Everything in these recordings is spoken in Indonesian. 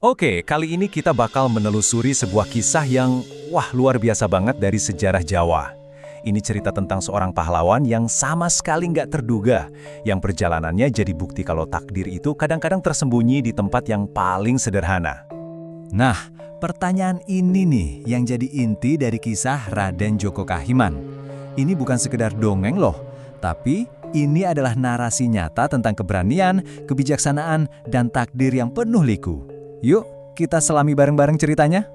Oke, kali ini kita bakal menelusuri sebuah kisah yang, luar biasa banget dari sejarah Jawa. Ini cerita tentang seorang pahlawan yang sama sekali nggak terduga, yang perjalanannya jadi bukti kalau takdir itu kadang-kadang tersembunyi di tempat yang paling sederhana. Nah, pertanyaan ini nih yang jadi inti dari kisah Raden Djoko Kahiman. Ini bukan sekedar dongeng loh, tapi ini adalah narasi nyata tentang keberanian, kebijaksanaan, dan takdir yang penuh liku. Yuk, kita selami bareng-bareng ceritanya.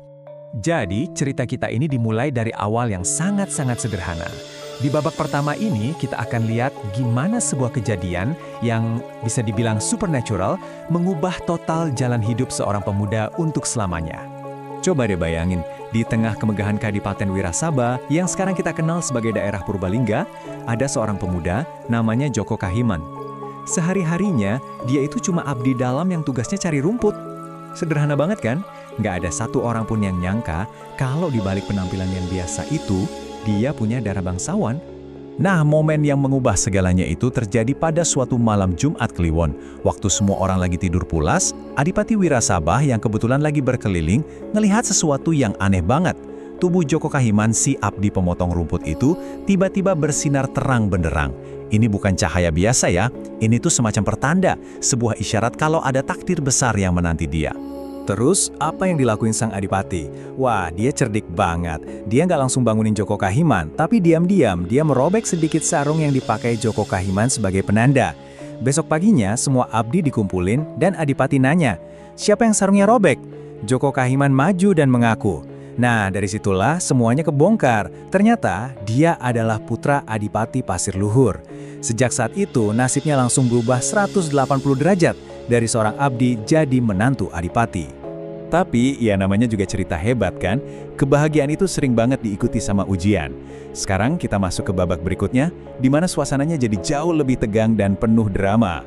Jadi, cerita kita ini dimulai dari awal yang sangat-sangat sederhana. Di babak pertama ini, kita akan lihat gimana sebuah kejadian yang bisa dibilang supernatural mengubah total jalan hidup seorang pemuda untuk selamanya. Coba deh bayangin, di tengah kemegahan Kadipaten Wirasaba yang sekarang kita kenal sebagai daerah Purbalingga, ada seorang pemuda namanya Djoko Kahiman. Sehari-harinya, dia itu cuma abdi dalam yang tugasnya cari rumput. Sederhana banget kan? Nggak ada satu orang pun yang nyangka kalau di balik penampilan yang biasa itu, dia punya darah bangsawan. Nah, momen yang mengubah segalanya itu terjadi pada suatu malam Jumat Kliwon. Waktu semua orang lagi tidur pulas, Adipati Wirasaba yang kebetulan lagi berkeliling ngelihat sesuatu yang aneh banget. Tubuh Djoko Kahiman, si abdi pemotong rumput itu, tiba-tiba bersinar terang benderang. Ini bukan cahaya biasa ya, ini tuh semacam pertanda, sebuah isyarat kalau ada takdir besar yang menanti dia. Terus, apa yang dilakuin sang adipati? Wah, dia cerdik banget. Dia nggak langsung bangunin Djoko Kahiman, tapi diam-diam dia merobek sedikit sarung yang dipakai Djoko Kahiman sebagai penanda. Besok paginya, semua abdi dikumpulin dan adipati nanya, siapa yang sarungnya robek? Djoko Kahiman maju dan mengaku. Nah, dari situlah semuanya kebongkar. Ternyata, dia adalah putra Adipati Pasir Luhur. Sejak saat itu, nasibnya langsung berubah 180 derajat dari seorang abdi jadi menantu adipati. Tapi, ya namanya juga cerita hebat kan? Kebahagiaan itu sering banget diikuti sama ujian. Sekarang kita masuk ke babak berikutnya, di mana suasananya jadi jauh lebih tegang dan penuh drama.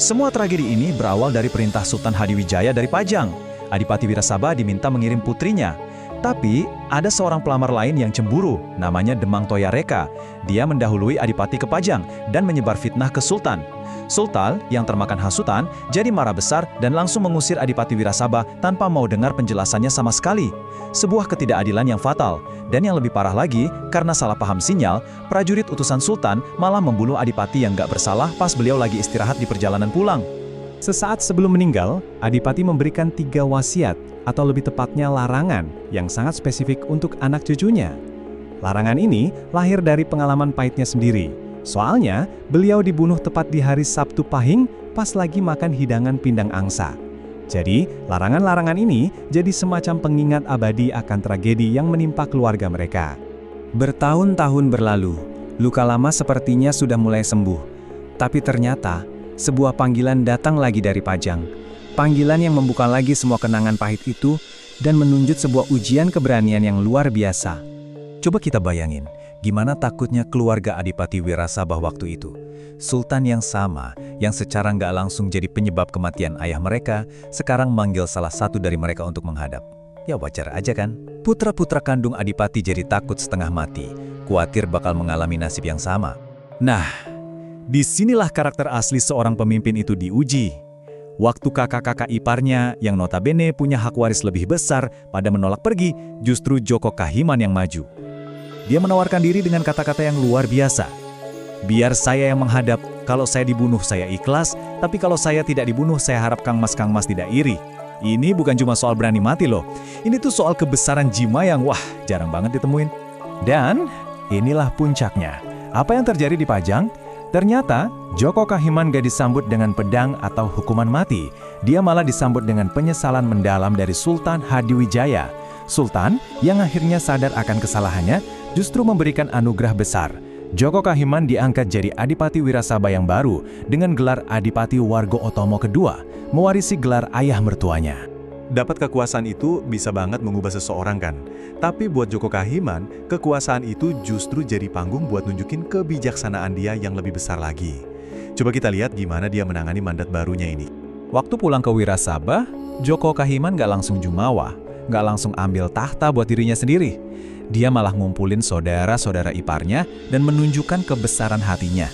Semua tragedi ini berawal dari perintah Sultan Hadiwijaya dari Pajang. Adipati Wirasaba diminta mengirim putrinya. Tapi, ada seorang pelamar lain yang cemburu, namanya Demang Toyareka. Dia mendahului Adipati ke Pajang dan menyebar fitnah ke Sultan. Sultan, yang termakan hasutan, jadi marah besar dan langsung mengusir Adipati Wirasaba tanpa mau dengar penjelasannya sama sekali. Sebuah ketidakadilan yang fatal. Dan yang lebih parah lagi, karena salah paham sinyal, prajurit utusan Sultan malah membunuh Adipati yang gak bersalah pas beliau lagi istirahat di perjalanan pulang. Sesaat sebelum meninggal, Adipati memberikan 3 wasiat, atau lebih tepatnya larangan, yang sangat spesifik untuk anak cucunya. Larangan ini lahir dari pengalaman pahitnya sendiri. Soalnya, beliau dibunuh tepat di hari Sabtu Pahing pas lagi makan hidangan pindang angsa. Jadi, larangan-larangan ini jadi semacam pengingat abadi akan tragedi yang menimpa keluarga mereka. Bertahun-tahun berlalu, luka lama sepertinya sudah mulai sembuh. Tapi ternyata, sebuah panggilan datang lagi dari Pajang. Panggilan yang membuka lagi semua kenangan pahit itu dan menunjuk sebuah ujian keberanian yang luar biasa. Coba kita bayangin, gimana takutnya keluarga Adipati Wirasaba waktu itu. Sultan yang sama, yang secara nggak langsung jadi penyebab kematian ayah mereka, sekarang manggil salah satu dari mereka untuk menghadap. Ya wajar aja kan? Putra-putra kandung Adipati jadi takut setengah mati, khawatir bakal mengalami nasib yang sama. Nah, disinilah karakter asli seorang pemimpin itu diuji. Waktu kakak-kakak iparnya yang notabene punya hak waris lebih besar pada menolak pergi, justru Djoko Kahiman yang maju. Dia menawarkan diri dengan kata-kata yang luar biasa. Biar saya yang menghadap, kalau saya dibunuh saya ikhlas, tapi kalau saya tidak dibunuh saya harap Kang Mas tidak iri. Ini bukan cuma soal berani mati loh, ini tuh soal kebesaran jiwa yang jarang banget ditemuin. Dan inilah puncaknya. Apa yang terjadi di Pajang? Ternyata, Djoko Kahiman gak disambut dengan pedang atau hukuman mati. Dia malah disambut dengan penyesalan mendalam dari Sultan Hadiwijaya. Sultan, yang akhirnya sadar akan kesalahannya, justru memberikan anugerah besar. Djoko Kahiman diangkat jadi Adipati Wirasaba yang baru dengan gelar Adipati Wargo Otomo kedua, mewarisi gelar ayah mertuanya. Dapat kekuasaan itu bisa banget mengubah seseorang kan? Tapi buat Djoko Kahiman, kekuasaan itu justru jadi panggung buat nunjukin kebijaksanaan dia yang lebih besar lagi. Coba kita lihat gimana dia menangani mandat barunya ini. Waktu pulang ke Wirasaba, Djoko Kahiman gak langsung jumawa, gak langsung ambil tahta buat dirinya sendiri. Dia malah ngumpulin saudara-saudara iparnya dan menunjukkan kebesaran hatinya.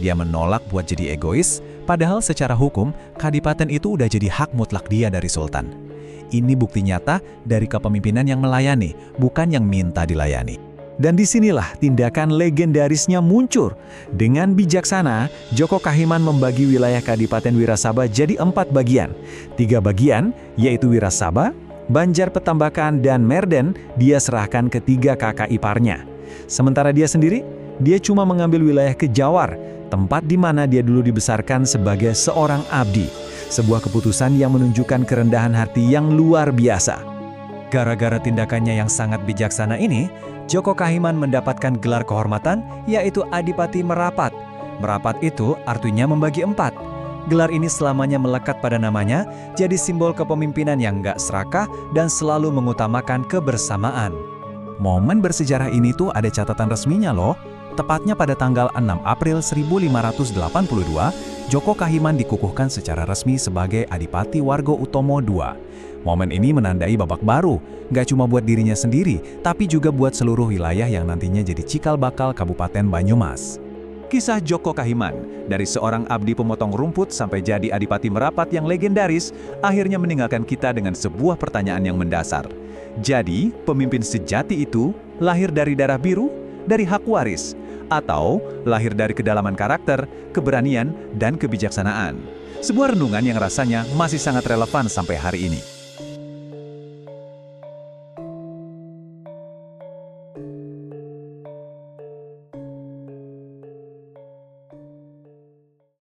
Dia menolak buat jadi egois, padahal secara hukum, kadipaten itu udah jadi hak mutlak dia dari Sultan. ini bukti nyata dari kepemimpinan yang melayani, bukan yang minta dilayani. Dan disinilah tindakan legendarisnya muncul. Dengan bijaksana, Joko Kahiman membagi wilayah Kadipaten Wirasaba jadi 4 bagian. 3 bagian, yaitu Wirasaba, Banjar Petambakan, dan Merden, dia serahkan ke 3 kakak iparnya. Sementara dia sendiri, dia cuma mengambil wilayah Kejawar, tempat di mana dia dulu dibesarkan sebagai seorang abdi. Sebuah keputusan yang menunjukkan kerendahan hati yang luar biasa. Gara-gara tindakannya yang sangat bijaksana ini, Joko Kahiman mendapatkan gelar kehormatan, yaitu Adipati Merapat. Merapat itu artinya membagi 4. Gelar ini selamanya melekat pada namanya, jadi simbol kepemimpinan yang nggak serakah dan selalu mengutamakan kebersamaan. Momen bersejarah ini tuh ada catatan resminya loh. Tepatnya pada tanggal 6 April 1582, Joko Kahiman dikukuhkan secara resmi sebagai Adipati Warga Utomo II. Momen ini menandai babak baru, nggak cuma buat dirinya sendiri, tapi juga buat seluruh wilayah yang nantinya jadi cikal bakal Kabupaten Banyumas. Kisah Joko Kahiman, dari seorang abdi pemotong rumput sampai jadi Adipati Merapat yang legendaris, akhirnya meninggalkan kita dengan sebuah pertanyaan yang mendasar. Jadi, pemimpin sejati itu lahir dari darah biru, dari hak waris, atau lahir dari kedalaman karakter, keberanian, dan kebijaksanaan. Sebuah renungan yang rasanya masih sangat relevan sampai hari ini.